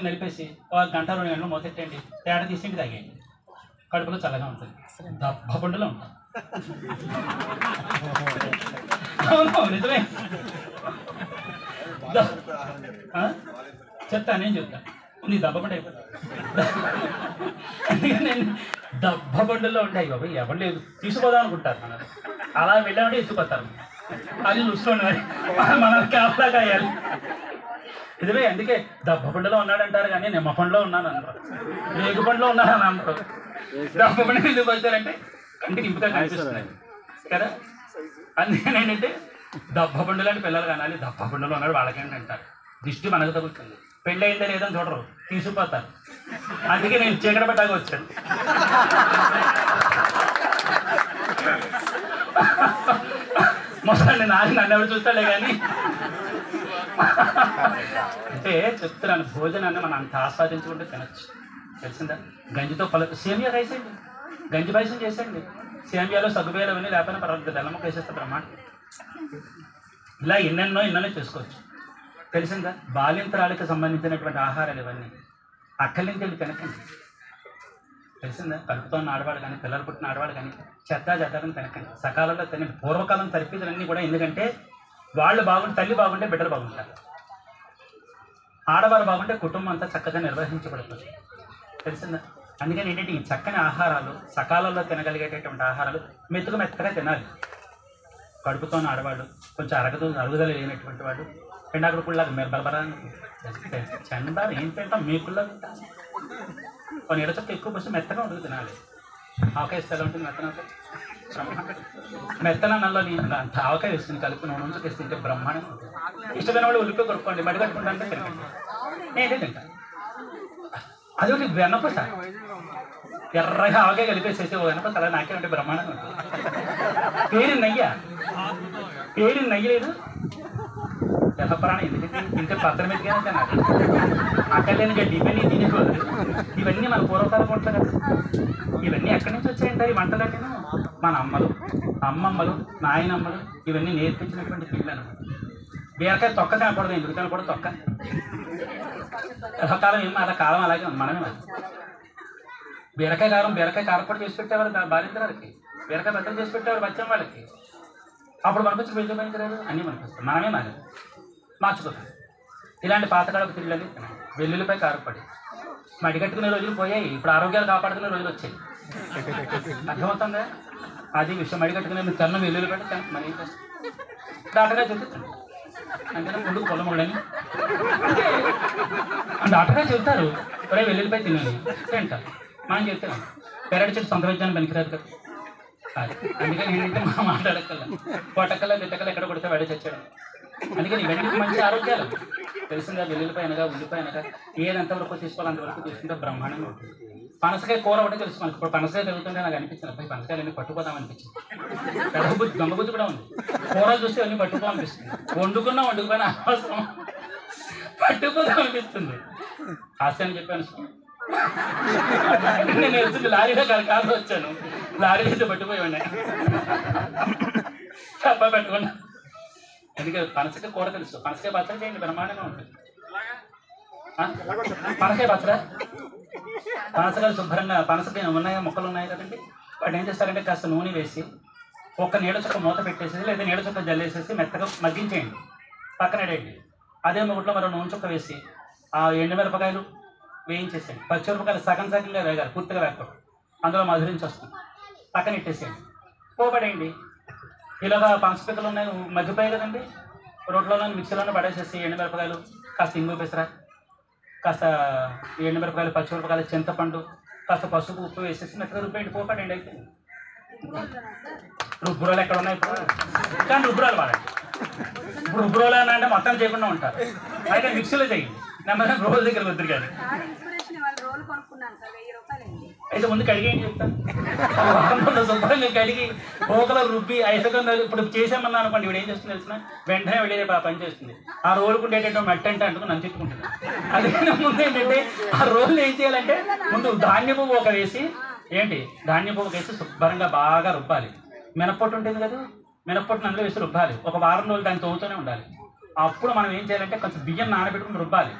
నలిపేసి ఒక గంట 2 గంటలు మొదలెట్టండి, తేడా తీసేంటి తాగేయండి, కడుపులో చల్లగా ఉంటుంది, దబ్బగుండలో ఉంటాం. నిజమే, చెప్తా, నేను చెప్తా, నీ దబ్బబండి అయిపోతుంది. అందుకని నేను దబ్బబండుల్లో ఉంటాయి బాబు, ఎవరు లేదు తీసుకుపోదాం అనుకుంటారు, మనం అలా వెళ్ళామంటే ఎత్తుకొస్తారు, అది చూసుకోండి, మరి మనం క్యాప్లా కాయాలి. నిజమే, అందుకే దబ్బబండిలో ఉన్నాడంటారు కానీ నిమ్మ పండులో ఉన్నాను అంటారు, రేగు పండులో ఉన్నాను అంటారు. దబ్బబండి ఎందుకు వచ్చారంటే కంటికి ఇంపుగా కనిపిస్తున్నాయి కదా. అందుకని ఏంటంటే దబ్బబండు లాంటి పిల్లలు కనాలి, దబ్బబండులో ఉన్నాడు వాళ్ళకేంటి అంటారు, దిష్టి మనకు తగ్గుతుంది, పెళ్ళి అయిందా లేదని చూడరు, తీసుకుపోతారు. అందుకే నేను చీకటి పట్టాక వచ్చాను. మొత్తం నన్ను ఎవరు చూస్తాలే కానీ అంటే చెప్తున్నాను, భోజనాన్ని మనం అంత ఆస్వాదించుకుంటే తినచ్చు, తెలిసిందా. గంజితో సేమియా రైస్ అండి, గంజి పాయసం చేసేయండి, సేమియాలో సగ్గుబియ్యాలు అవన్నీ లేకపోయినా పర్వాలేదు, బెల్లముక్క వేసేస్తే బ్రహ్మాండం. ఇలా ఎన్నెన్నో చేసుకోవచ్చు, తెలిసిందా. బాలింతరాలకు సంబంధించినటువంటి ఆహారాలు ఇవన్నీ అక్కలింటి వెళ్ళి తినకండి, తెలిసిందా. కడుపుతో ఉన్న ఆడవాడు కానీ పిల్లలు పుట్టిన ఆడవాడు కానీ చెత్తాని తినకండి, సకాలంలో తినండి. పూర్వకాలం తరిపిదలన్నీ కూడా ఎందుకంటే వాళ్ళు బాగుంటే, తల్లి బాగుంటే బిడ్డలు బాగుంటారు, ఆడవారు బాగుంటే కుటుంబం అంతా చక్కగా నిర్వహించబడుతుంది, తెలిసిందా. అందుకని ఏంటంటే ఈ చక్కని ఆహారాలు, సకాలంలో తినగలిగేటటువంటి ఆహారాలు మెత్తగా తినాలి. కడుపుతో ఉన్న ఆడవాళ్ళు, కొంచెం అరుగుదల లేనటువంటి వాడు పెండాకుడుకుళ్ళగా మీరు బలబరాన్ని చండాలు ఏం తింటాం, మీకుల్లో కొన్ని ఎడచొక్క ఎక్కువ పోసి మెత్తగా ఉడుకు తినాలి. ఆవకాయ ఇస్తే ఎలా ఉంటుంది, మెత్తనల్లో అంత ఆవకాయ వేస్తుంది కలిపి నూనె నుంచి తెస్తుంటే బ్రహ్మాండంగా ఉంటుంది. ఇష్టమైన వాళ్ళు ఉల్లిపోయి కొనుక్కోండి, మడి కట్టుకుంటే తినకండి, నేనే తింటాను. అది ఒకటి వెన్నపూస, ఎర్రగా ఆవకాయ కలిపేసేసి ఓ వెన్నపూస అలా నాకే ఉంటే బ్రహ్మాండంగా ఉంటుంది. పేరు నెయ్యి లేదు, ఎర్రప్రాణం ఎందుకంటే ఇంకా పత్రం ఎదిగానంటే నాకు అక్కర్లేని గడ్డి ఇవన్నీ తినేవాళ్ళు. ఇవన్నీ మన పూర్వకాలం వంటలు కదా, ఇవన్నీ ఎక్కడి నుంచి వచ్చాయంటారు ఈ వంటలన్నీ? మన అమ్మమ్మలు నాయనమ్మలు ఇవన్నీ నేర్పించినటువంటి పిల్లలు. బీరకాయ తొక్క తినకూడదు, ఎందుకు తినకూడదు తొక్క? కాలం ఏమో అలా కాలం అలాగే ఉంది, మనమే బీరకాయ కారపొడి చేసి పెట్టేవారు బాలింతరాలకి, బీరకాయ బట్టలు చేసి పెట్టేవారు బచ్చం వాళ్ళకి. అప్పుడు మనకొచ్చి వెళ్తే పనికిరాదు, అన్నీ మనకొస్తాయి, మనమే మార్చుకోవాలి. ఇలాంటి పాతకాలపు తిళ్ళని వెల్లుల్లిపై కారపడి మడిగట్టుకునే రోజులు పోయాయి, ఇప్పుడు ఆరోగ్యాలు కాపాడుకునే రోజులు వచ్చాయి, అర్థమవుతుందా? అది విషయం. మడిగట్టుకునే మీరు తన్ను వెల్లుల్లి పెట్టి మరి ఏం చేస్తాం, డాక్టర్గా చెప్తాను అంటే ముందుకు పొలములని డాక్టర్గా చెప్తారు, ఒరే వెల్లుల్లిపై తినాలి తింటారు, మనం చెప్తాం పెరటి చెట్టు సొంత విజ్ఞానం పనికిరాదు కదా. అందుకని ఏంటంటే మనం మాట్లాడక్కల్లా పొట్టకల్లా తిట్టకల్లా ఎక్కడ కొడితే వాడే చచ్చాడు. అందుకని ఇవన్నీ మంచి ఆరోగ్యాలు, తెలిసిందా. వెల్లుల్లిపైనగా ఉల్లిపైనగా ఏదంతవరకు తీసుకోవాలి అంతవరకు తీసుకుంటే బ్రహ్మాండంగా ఉంటుంది. పనసకాయ కూర ఒకటే తెలుసుకోవాలి. ఇప్పుడు పనసకాయ తిరుగుతుంటే నాకు అనిపించింది, అబ్బాయి పనసకాయలు అన్నీ పట్టుకోదాం అనిపించింది. దొంగబుద్ధి కూడా ఉంది, కూరలు చూస్తే అన్నీ పట్టుకోవాలనిపిస్తుంది, వండుకుపోయినా అవసరం పట్టుకోదాం అనిపిస్తుంది. హాస్యాన్ని చెప్పాను, నేను వెళ్తుంది లారీలో కాదు వచ్చాను, లారీలో అయితే పట్టుకుపోయి ఉన్నాయి తప్ప పెట్టుకున్నా. అందుకే పనసకాయ కూర తెలుసు, పనసకాయ పచ్చడి చేయండి బ్రహ్మాండంగా ఉంటుంది. పనసకాయ పచ్చడా, పనసకాయలు శుభ్రంగా పనసకాయ ఉన్నాయి మొక్కలు ఉన్నాయి కదండి, వాటిని ఏం చేస్తారంటే కాస్త నూనె వేసి ఒక్క నీడ చుక్క మూత పెట్టేసేసి లేదా నీడ చుక్క జల్లేసేసి మెత్తగా మగ్గించేయండి, పక్కన ఎడేయండి. అదే మొగుట్లో మరో నూనె చుక్క వేసి ఆ ఎండుమిరపకాయలు వేయించేసేయండి, పచ్చిమిరపకాయలు సగంగా వేగాలి, పూర్తిగా వేగకూడదు, అందులో మధురించి వస్తుంది, పక్కన ఇట్టేసేయండి, పోబడేయండి. ఇలాగా పనసపిక్కలు ఉన్నాయి మగ్గిపోయాయి కదండి, రోడ్లోనే మిక్సీలోనే పడేసేసి ఎండుమిరపకాయలు కాస్త ఇంగు పెసరా, కాస్త ఎండుమిరపకాయలు పచ్చిమిరపకాయలు చింతపండు కాస్త పసుపు ఉప్పు వేసేసి మెత్తగా రుబ్బేయండి, పోపడండి. అయితే రుబ్బురోలు ఎక్కడ ఉన్నాయి ఇప్పుడు, కానీ రుబ్బురోలు వాడండి. ఇప్పుడు రుబ్బురోలు అని అంటే మొత్తం చేయకుండా ఉంటారు, అయితే మిక్సీలో చేయండి, నెమ్మదిగా రోల్ దగ్గర వద్దు. కానీ అయితే ముందు కడిగేయండి చెప్తాను, శుభ్రంగా కడిగి పోకలో రుబ్బి ఐసకంగా ఇప్పుడు చేసామన్నా అనుకోండి, ఇప్పుడు ఏం చేస్తుంది తెలిసిన వెంటనే వెళ్ళేది పని చేస్తుంది. ఆ రోలుకు ఉండేటటువంటి మట్టి అంటే అంటుకుని నన్ను తిట్టుకుంటుంది. అందుకని ముందు ఏంటంటే ఆ రోల్ని ఏం చేయాలంటే ముందు ధాన్యపు ఒక వేసి ధాన్యపు ఒక వేసి శుభ్రంగా బాగా రుబ్బాలి. మినప్పొట్టు ఉంటుంది కదా, మినప్పొట్టు అందులో వేసి రుబ్బాలి. ఒక వారం రోజులు దాన్ని తోగుతూనే ఉండాలి. అప్పుడు మనం ఏం చేయాలంటే కొంచెం బియ్యం నానబెట్టుకుని రుబ్బాలి.